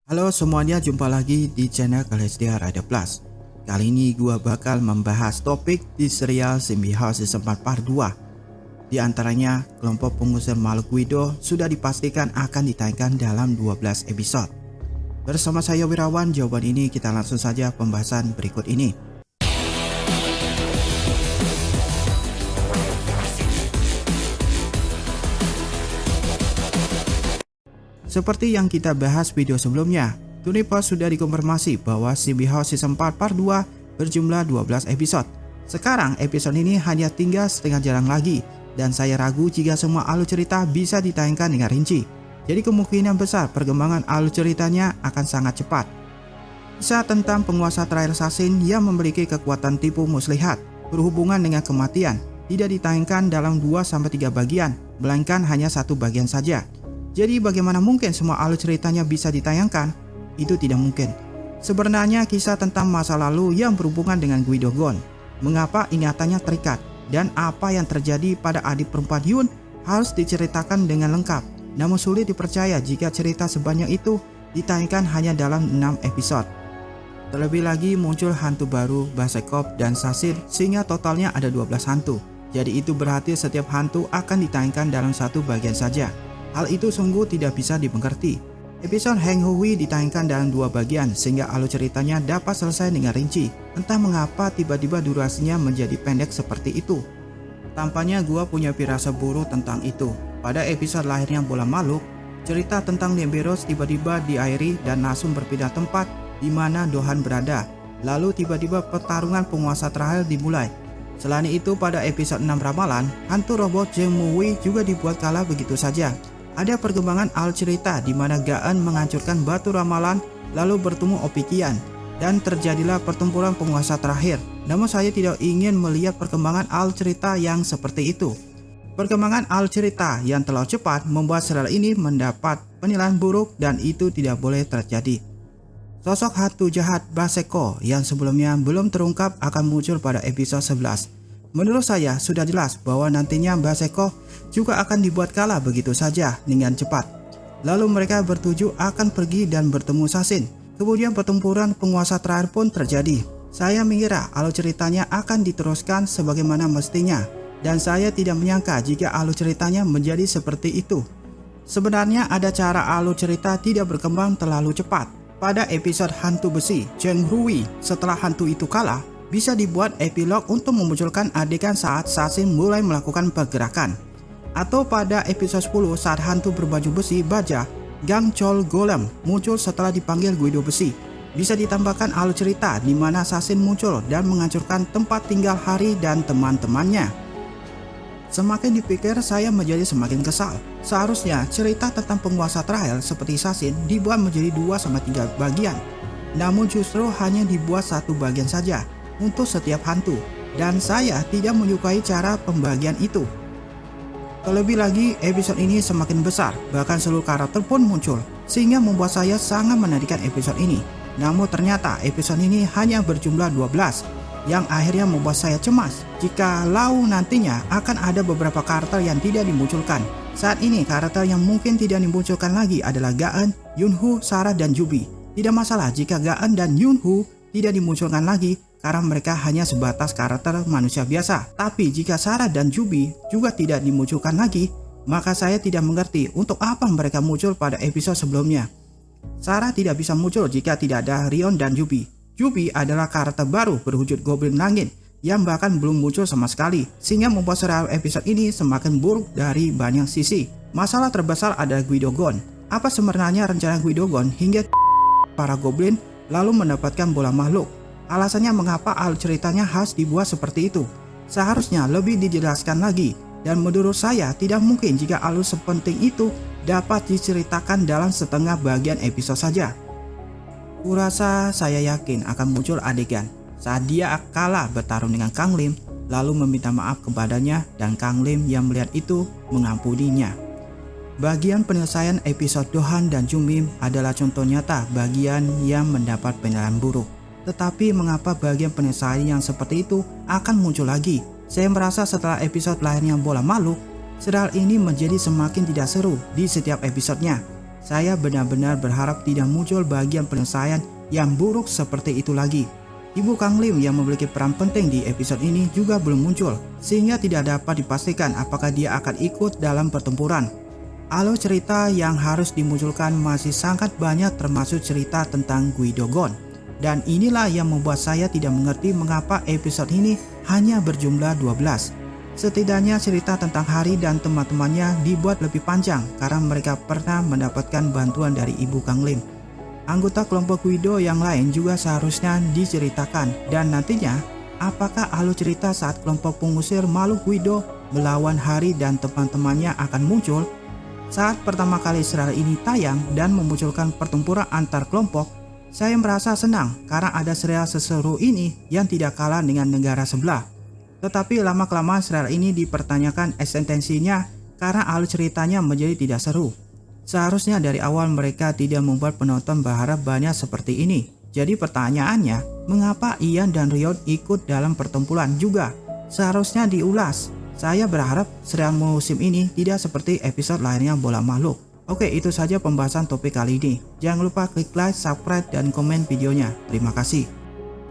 Halo semuanya, jumpa lagi di channel KLSDR Ada Plus. Kali ini gua bakal membahas topik di serial Zombie House Season 4 Part 2. Di antaranya, kelompok pengusir makhluk Widow sudah dipastikan akan ditayangkan dalam 12 episode. Bersama saya Wirawan, jawaban ini kita langsung saja pembahasan berikut ini. Seperti yang kita bahas video sebelumnya, Tunipas sudah dikonfirmasi bahwa Zombie House Season 4 Part 2 berjumlah 12 episode. Sekarang episode ini hanya tinggal setengah jalan lagi, dan saya ragu jika semua alur cerita bisa ditayangkan dengan rinci. Jadi kemungkinan besar perkembangan alur ceritanya akan sangat cepat. Kisah tentang penguasa terakhir Sasin yang memiliki kekuatan tipu muslihat berhubungan dengan kematian tidak ditayangkan dalam 2-3 bagian, melainkan hanya satu bagian saja. Jadi bagaimana mungkin semua alur ceritanya bisa ditayangkan? Itu tidak mungkin. Sebenarnya kisah tentang masa lalu yang berhubungan dengan Guido Gon, mengapa ingatannya terikat, dan apa yang terjadi pada adik perempuan Yun harus diceritakan dengan lengkap. Namun sulit dipercaya jika cerita sebanyak itu ditayangkan hanya dalam 6 episode. Terlebih lagi muncul hantu baru Basekov dan Sasin sehingga totalnya ada 12 hantu. Jadi itu berarti setiap hantu akan ditayangkan dalam satu bagian saja. Hal itu sungguh tidak bisa dimengerti. Episode Heng Hui ditayangkan dalam 2 bagian sehingga alur ceritanya dapat selesai dengan rinci. Entah mengapa tiba-tiba durasinya menjadi pendek seperti itu. Tampaknya gua punya firasat buruk tentang itu. Pada episode lahirnya bola makhluk, cerita tentang Nemberos tiba-tiba diakhiri dan langsung berpindah tempat di mana Dohan berada. Lalu tiba-tiba pertarungan penguasa terakhir dimulai. Selain itu pada episode 6 ramalan, hantu robot Zheng Muwei juga dibuat kalah begitu saja. Ada perkembangan alur cerita di mana Gaan menghancurkan batu ramalan lalu bertemu Opikian dan terjadilah pertempuran penguasa terakhir. Namun saya tidak ingin melihat perkembangan alur cerita yang seperti itu. Perkembangan alur cerita yang terlalu cepat membuat serial ini mendapat penilaian buruk dan itu tidak boleh terjadi. Sosok hantu jahat Baseko yang sebelumnya belum terungkap akan muncul pada episode 11. Menurut saya sudah jelas bahwa nantinya Baseko juga akan dibuat kalah begitu saja dengan cepat. Lalu mereka bertuju akan pergi dan bertemu Sasin. Kemudian pertempuran penguasa terakhir pun terjadi. Saya mengira alur ceritanya akan diteruskan sebagaimana mestinya, dan saya tidak menyangka jika alur ceritanya menjadi seperti itu. Sebenarnya ada cara alur cerita tidak berkembang terlalu cepat. Pada episode hantu besi Zheng Hui, setelah hantu itu kalah, bisa dibuat epilog untuk memunculkan adegan saat Sasin mulai melakukan pergerakan. Atau pada episode 10 saat hantu berbaju besi Baja Gang Chol Golem muncul setelah dipanggil Guido Besi. Bisa ditambahkan alur cerita di mana Sasin muncul dan menghancurkan tempat tinggal Hari dan teman-temannya. Semakin dipikir saya menjadi semakin kesal. Seharusnya cerita tentang penguasa terakhir seperti Sasin dibuat menjadi 2-3 bagian. Namun justru hanya dibuat satu bagian saja untuk setiap hantu, dan saya tidak menyukai cara pembagian itu. Terlebih lagi episode ini semakin besar, bahkan seluruh karakter pun muncul, sehingga membuat saya sangat menantikan episode ini. Namun ternyata episode ini hanya berjumlah 12, yang akhirnya membuat saya cemas jika nantinya akan ada beberapa karakter yang tidak dimunculkan. Saat ini karakter yang mungkin tidak dimunculkan lagi adalah Gaan, Yunhu, Sarah, dan Jubi. Tidak masalah jika Gaan dan Yunhu tidak dimunculkan lagi karena mereka hanya sebatas karakter manusia biasa. Tapi jika Sarah dan Jubi juga tidak dimunculkan lagi, maka saya tidak mengerti untuk apa mereka muncul pada episode sebelumnya. Sarah tidak bisa muncul jika tidak ada Rion dan Jubi. Jubi adalah karakter baru berwujud goblin langit yang bahkan belum muncul sama sekali, sehingga membuat serial episode ini semakin buruk dari banyak sisi. Masalah terbesar adalah Guido Gon. Apa sebenarnya rencana Guido Gon hingga para goblin lalu mendapatkan bola makhluk? Alasannya mengapa alur ceritanya harus dibuat seperti itu? Seharusnya lebih dijelaskan lagi, dan menurut saya tidak mungkin jika alur sepenting itu dapat diceritakan dalam setengah bagian episode saja. Kurasa saya yakin akan muncul adegan saat dia kalah bertarung dengan Kang Lim, lalu meminta maaf kepadanya dan Kang Lim yang melihat itu mengampuninya. Bagian penyelesaian episode Dohan dan Jumim adalah contoh nyata bagian yang mendapat penilaian buruk. Tetapi mengapa bagian penyelesaian yang seperti itu akan muncul lagi? Saya merasa setelah episode lahirnya bola makhluk, serial ini menjadi semakin tidak seru di setiap episodenya. Saya benar-benar berharap tidak muncul bagian penyelesaian yang buruk seperti itu lagi. Ibu Kang Lim yang memiliki peran penting di episode ini juga belum muncul, sehingga tidak dapat dipastikan apakah dia akan ikut dalam pertempuran. Alur cerita yang harus dimunculkan masih sangat banyak, termasuk cerita tentang Guido Gon. Dan inilah yang membuat saya tidak mengerti mengapa episode ini hanya berjumlah 12. Setidaknya cerita tentang Hari dan teman-temannya dibuat lebih panjang karena mereka pernah mendapatkan bantuan dari Ibu Kang Lim. Anggota kelompok Guido yang lain juga seharusnya diceritakan, dan nantinya apakah alur cerita saat kelompok pengusir makhluk Guido melawan Hari dan teman-temannya akan muncul. Saat pertama kali serial ini tayang dan memunculkan pertempuran antar kelompok, saya merasa senang karena ada serial seseru ini yang tidak kalah dengan negara sebelah. Tetapi lama-kelamaan serial ini dipertanyakan eksistensinya karena alur ceritanya menjadi tidak seru. Seharusnya dari awal mereka tidak membuat penonton berharap banyak seperti ini. Jadi pertanyaannya, mengapa Ian dan Rion ikut dalam pertempuran juga? Seharusnya diulas. Saya berharap serial musim ini tidak seperti episode lainnya Bola Makhluk. Oke, itu saja pembahasan topik kali ini. Jangan lupa klik like, subscribe, dan komen videonya. Terima kasih.